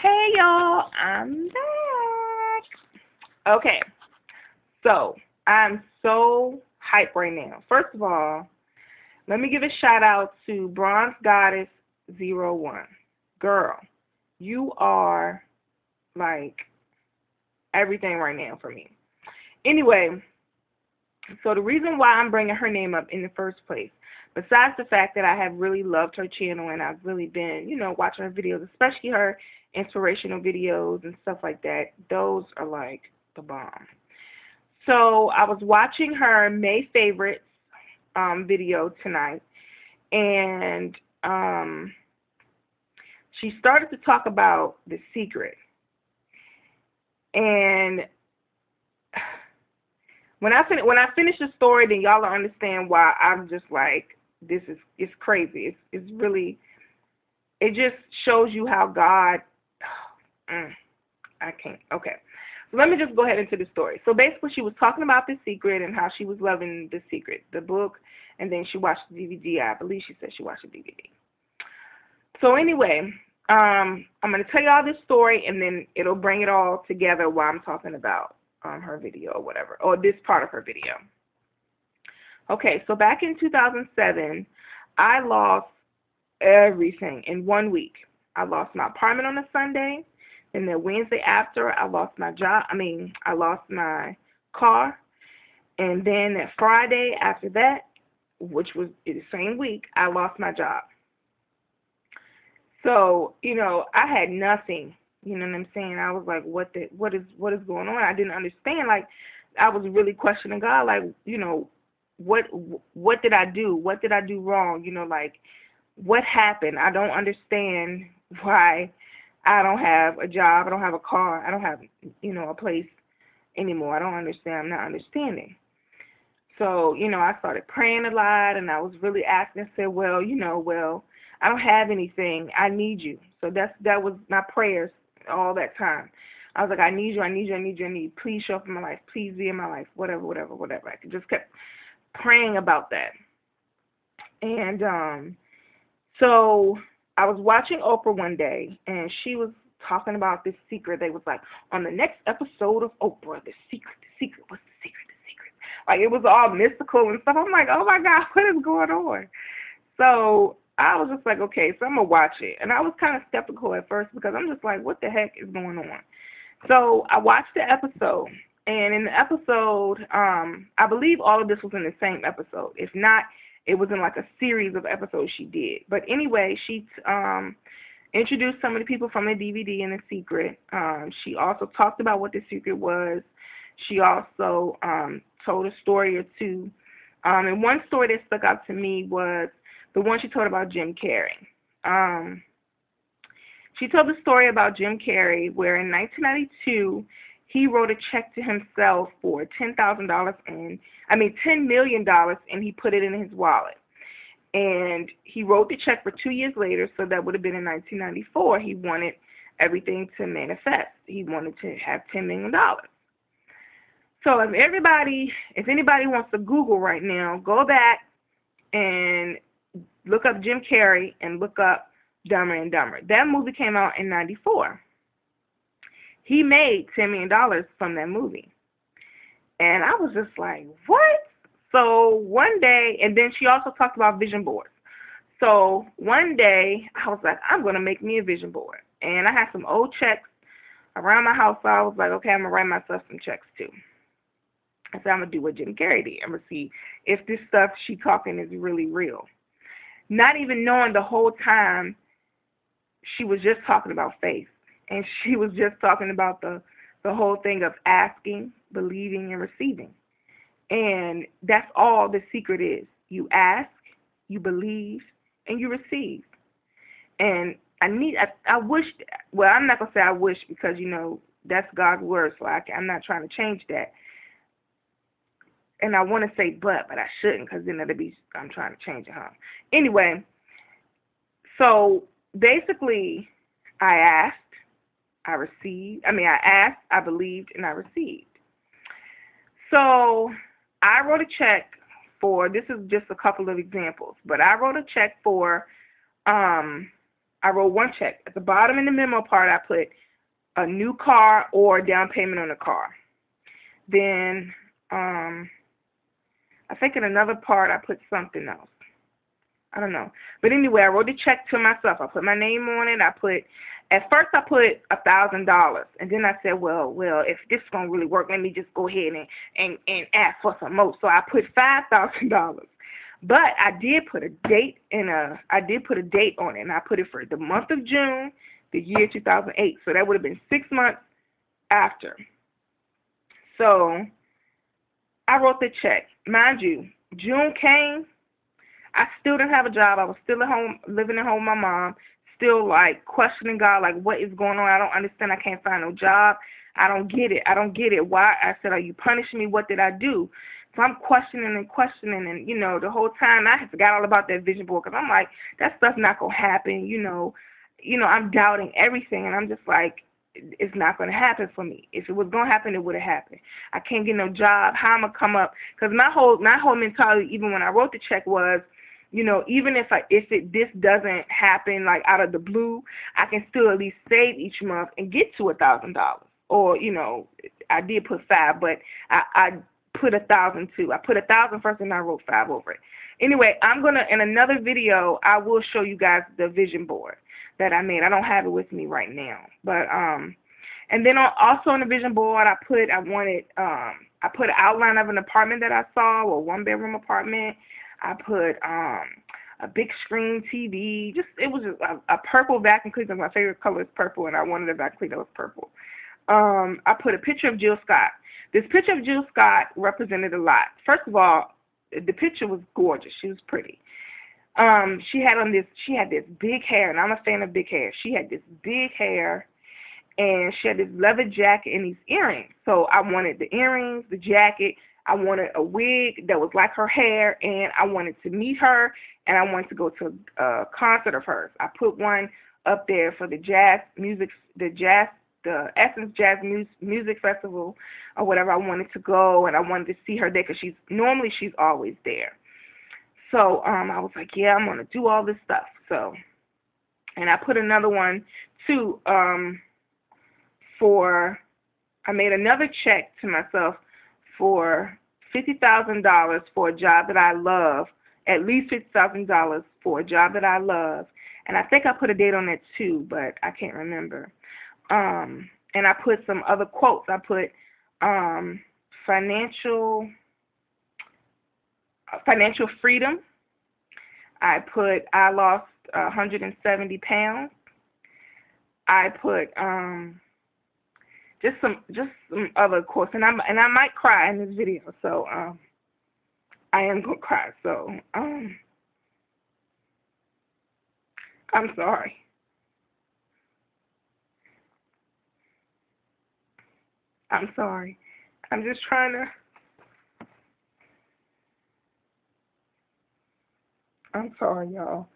Hey y'all, I'm back. Okay, so I'm so hyped right now. First of all, let me give a shout out to Bronze Goddess 01. Girl, you are like everything right now for me. Anyway, so the reason why I'm bringing her name up in the first place, besides the fact that I have really loved her channel and I've really been, watching her videos, especially her inspirational videos and stuff like that, those are like the bomb. So I was watching her May favorites video tonight, and she started to talk about The Secret. And when I finish the story, then y'all will understand why I'm just like, this is it's crazy. It's really, it just shows you how God. Mm, I can't. Okay, so let me just go ahead into the story. So basically, she was talking about The Secret and how she was loving The Secret, the book, and then she watched the DVD. I believe she said she watched the DVD. So anyway, I'm gonna tell y'all this story, and then it'll bring it all together while I'm talking about her video or whatever, or this part of her video. Okay, so back in 2007, I lost everything in 1 week. I lost my apartment on a Sunday, and the Wednesday after, I lost my job. I lost my car, and then that Friday after that, which was the same week, I lost my job. So, I had nothing. You know what I'm saying? I was like, what is going on? I didn't understand. Like, I was really questioning God, like, what what did I do? What did I do wrong? Like, what happened? I don't understand why I don't have a job, I don't have a car, I don't have, a place anymore. I don't understand. I'm not understanding. So, I started praying a lot, and I was really asking. I said, well, I don't have anything. I need you. So that was my prayers all that time. I was like, I need you, I need you, I need you, I need you. Please show up in my life. Please be in my life. Whatever, whatever, whatever. I just kept praying about that. And so I was watching Oprah one day, and she was talking about this secret. They was like, on the next episode of Oprah, the secret, what's the secret, the secret? Like, it was all mystical and stuff. I'm like, oh my God, what is going on? So I was just like, okay, so I'm gonna watch it. And I was kind of skeptical at first because I'm just like, what the heck is going on? So I watched the episode, and in the episode, I believe all of this was in the same episode. If not, it was in like a series of episodes she did. But anyway, she introduced some of the people from the DVD in The Secret. She also talked about what The Secret was. She also told a story or two. And one story that stuck out to me was the one she told about Jim Carrey. Um, she told the story about Jim Carrey, where in 1992 he wrote a check to himself for $10 million, and he put it in his wallet. And he wrote the check for 2 years later, so that would have been in 1994. He wanted everything to manifest. He wanted to have $10 million. So if anybody wants to Google right now, go back and look up Jim Carrey and look up Dumber and Dumber. That movie came out in 94. He made $10 million from that movie. And I was just like, what? So one day, and then she also talked about vision boards. So one day, I was like, I'm going to make me a vision board. And I had some old checks around my house, so I was like, okay, I'm going to write myself some checks too. I said, I'm going to do what Jim Carrey did. I'm going to see if this stuff she talking is really real. Not even knowing the whole time she was just talking about faith. And she was just talking about the whole thing of asking, believing, and receiving. And that's all The Secret is. You ask, you believe, and you receive. And I wish, well, I'm not going to say I wish because, that's God's word, so I'm not trying to change that. And I want to say but I shouldn't because then I'm trying to change it, huh? Anyway, so basically, I asked, I received. I asked, I believed, and I received. So I wrote a check for, this is just a couple of examples, but I wrote a check for I wrote one check. At the bottom in the memo part, I put a new car or down payment on a car. Then, I think in another part, I put something else. I don't know. But anyway, I wrote the check to myself. I put my name on it. At first I put $1,000. And then I said, well, if this is going to really work, let me just go ahead and ask for some more. So I put $5,000. But I did put a date on it, and I put it for the month of June, the year 2008. So that would have been 6 months after. So I wrote the check. Mind you, June came. I still didn't have a job. I was still at home, living at home with my mom, still like questioning God, like what is going on? I don't understand. I can't find no job. I don't get it. Why? I said, are you punishing me? What did I do? So I'm questioning, and the whole time I had forgot all about that vision board, because I'm like, that stuff's not gonna happen. I'm doubting everything, and I'm just like, it's not going to happen for me. If it was going to happen, it would have happened. I can't get no job. How am I come up? Because my whole mentality, even when I wrote the check, was, even if this doesn't happen like out of the blue, I can still at least save each month and get to $1,000. Or I did put 5, but I put 1,000 too. I put 1,000 first, and I wrote 5 over it. Anyway, in another video, I will show you guys the vision board that I made. I don't have it with me right now, but and then also on the vision board, I put an outline of an apartment that I saw, a 1-bedroom apartment. I put a big screen TV. It was just a purple vacuum cleaner. My favorite color is purple, and I wanted a vacuum cleaner that was purple. I put a picture of Jill Scott. This picture of Jill Scott represented a lot. First of all, the picture was gorgeous. She was pretty. She had this big hair, and I'm a fan of big hair. She had this big hair, and she had this leather jacket and these earrings. So I wanted the earrings, the jacket. I wanted a wig that was like her hair, and I wanted to meet her, and I wanted to go to a concert of hers. I put one up there for the Essence Jazz Music Festival or whatever. I wanted to go, and I wanted to see her there, because she's always there. So I was like, yeah, I'm going to do all this stuff. So, and I put another one, too, I made another check to myself for $50,000 for a job that I love, at least $50,000 for a job that I love. And I think I put a date on that, too, but I can't remember. And I put some other quotes. I put financial freedom. I put I lost 170 pounds. I put just some other quotes, and I might cry in this video. So I am gonna cry. So I'm sorry. I'm sorry. I'm just trying to. I'm sorry, y'all.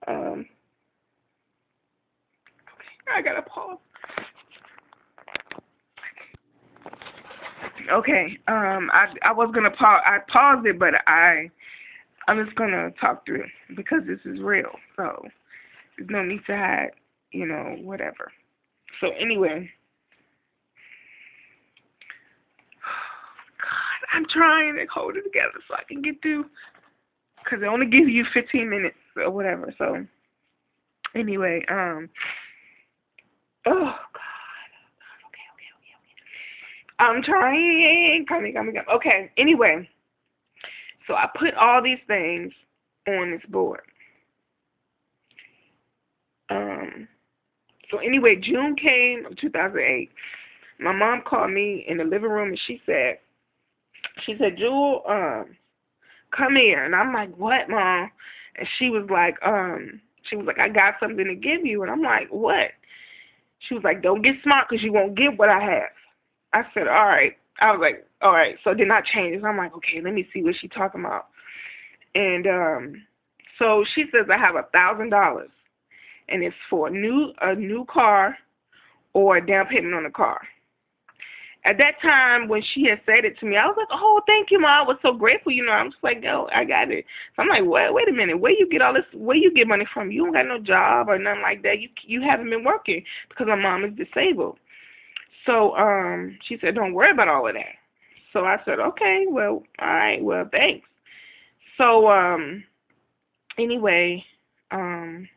Okay, I gotta pause. Okay, I was gonna pause. I paused it, but I'm just gonna talk through it, because this is real. So there's no need to hide, whatever. So anyway, God, I'm trying to hold it together so I can get through, because they only give you 15 minutes or whatever. So anyway, oh God. Okay. I'm trying. Coming. Okay. Anyway, so I put all these things on this board. So anyway, June came of 2008. My mom called me in the living room, and she said, Jewel, come here. And I'm like, what, Mom? And she was like, I got something to give you. And I'm like, what? She was like, don't get smart, because you won't get what I have. I said, all right. I was like, all right. So then I changed. I'm like, okay, let me see what she's talking about. And so she says I have $1,000, and it's for a new car or a down payment on a car. at that time when she had said it to me, I was like, oh, thank you, Ma. I was so grateful. I'm just like, yo, I got it. So I'm like, wait a minute. Where you get all this? Where you get money from? You don't got no job or nothing like that. You haven't been working because my mom is disabled. So she said, don't worry about all of that. So I said, okay, well, all right, well, thanks. So anyway, at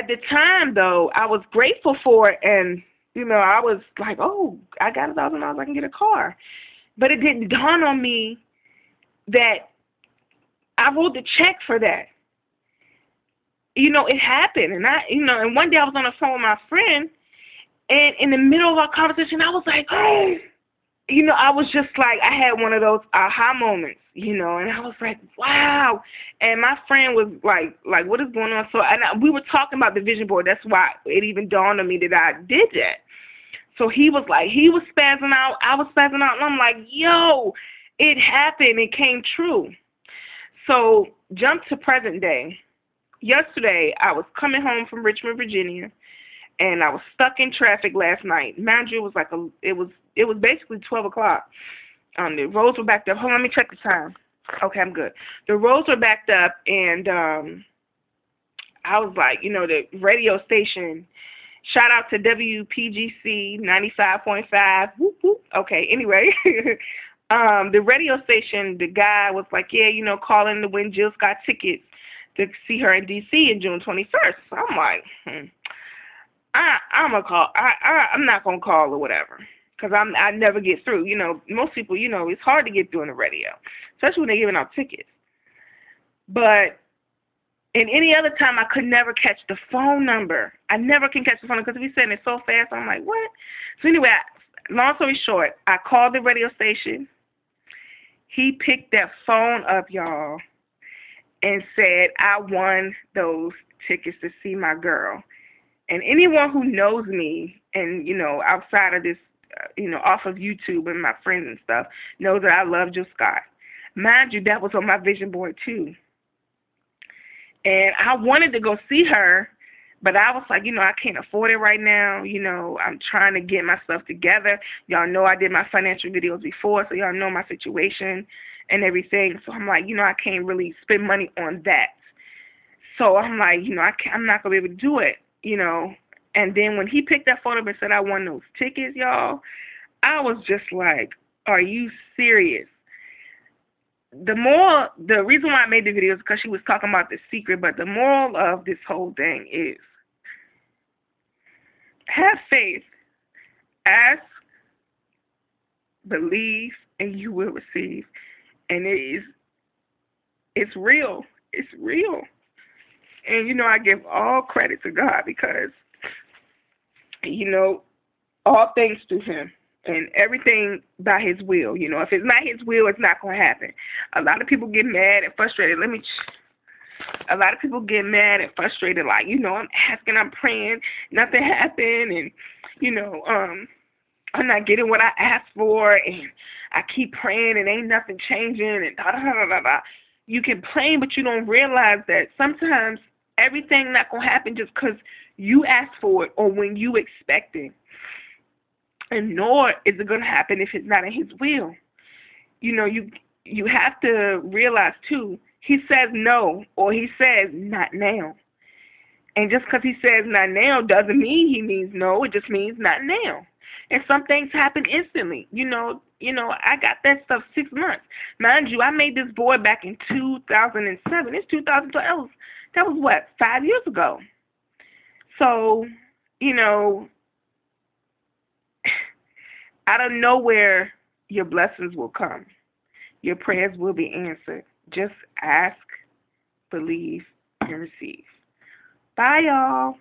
the time though, I was grateful for it, and I was like, oh, I got $1,000, I can get a car. But it didn't dawn on me that I wrote the check for that. It happened, and and one day I was on the phone with my friend, and in the middle of our conversation, I was like, oh. I was just like, I had one of those aha moments, and I was like, wow. And my friend was like, what is going on? So we were talking about the vision board. That's why it even dawned on me that I did that. So he was spazzing out. I was spazzing out. And I'm like, yo, it happened. It came true. So jump to present day. Yesterday, I was coming home from Richmond, Virginia, and I was stuck in traffic last night. Mind you, it was basically 12 o'clock. The roads were backed up. Hold on, let me check the time. Okay, I'm good. The roads were backed up, and I was like, the radio station, shout out to WPGC 95.5. Whoop, whoop. Okay, anyway, the radio station, the guy was like, yeah, calling to win Jill Scott tickets to see her in D.C. in June 21st. So I'm like, I'm gonna call. I'm not gonna call or whatever, because I never get through. Most people, it's hard to get through on the radio, especially when they're giving out tickets. But in any other time, I could never catch the phone number. I never can catch the phone number because we saying it so fast. I'm like, what? So anyway, long story short, I called the radio station. He picked that phone up, y'all, and said, I won those tickets to see my girl. And anyone who knows me and, outside of this, off of YouTube and my friends and stuff, knows that I love Jill Scott. Mind you, that was on my vision board too. And I wanted to go see her, but I was like, I can't afford it right now. I'm trying to get my stuff together. Y'all know I did my financial videos before, so y'all know my situation and everything. So I'm like, I can't really spend money on that. So I'm like, I'm not going to be able to do it. And then when he picked that phone up and said I won those tickets, y'all, I was just like, are you serious? The reason why I made the video is because she was talking about the secret, but the moral of this whole thing is have faith, ask, believe, and you will receive. And it's real. It's real. And, I give all credit to God because, all thanks to him and everything by his will. If it's not his will, it's not going to happen. A lot of people get mad and frustrated. A lot of people get mad and frustrated, like, I'm asking, I'm praying, nothing happened, and, I'm not getting what I asked for, and I keep praying and ain't nothing changing, and da-da-da-da-da. You complain, but you don't realize that sometimes everything not going to happen just because you asked for it or when you expect it. And nor is it going to happen if it's not in his will. You have to realize, too, he says no or he says not now. And just because he says not now doesn't mean he means no. It just means not now. And some things happen instantly. I got that stuff 6 months. Mind you, I made this board back in 2007. It's 2012. That was what, 5 years ago. So, out of nowhere, your blessings will come. Your prayers will be answered. Just ask, believe, and receive. Bye, y'all.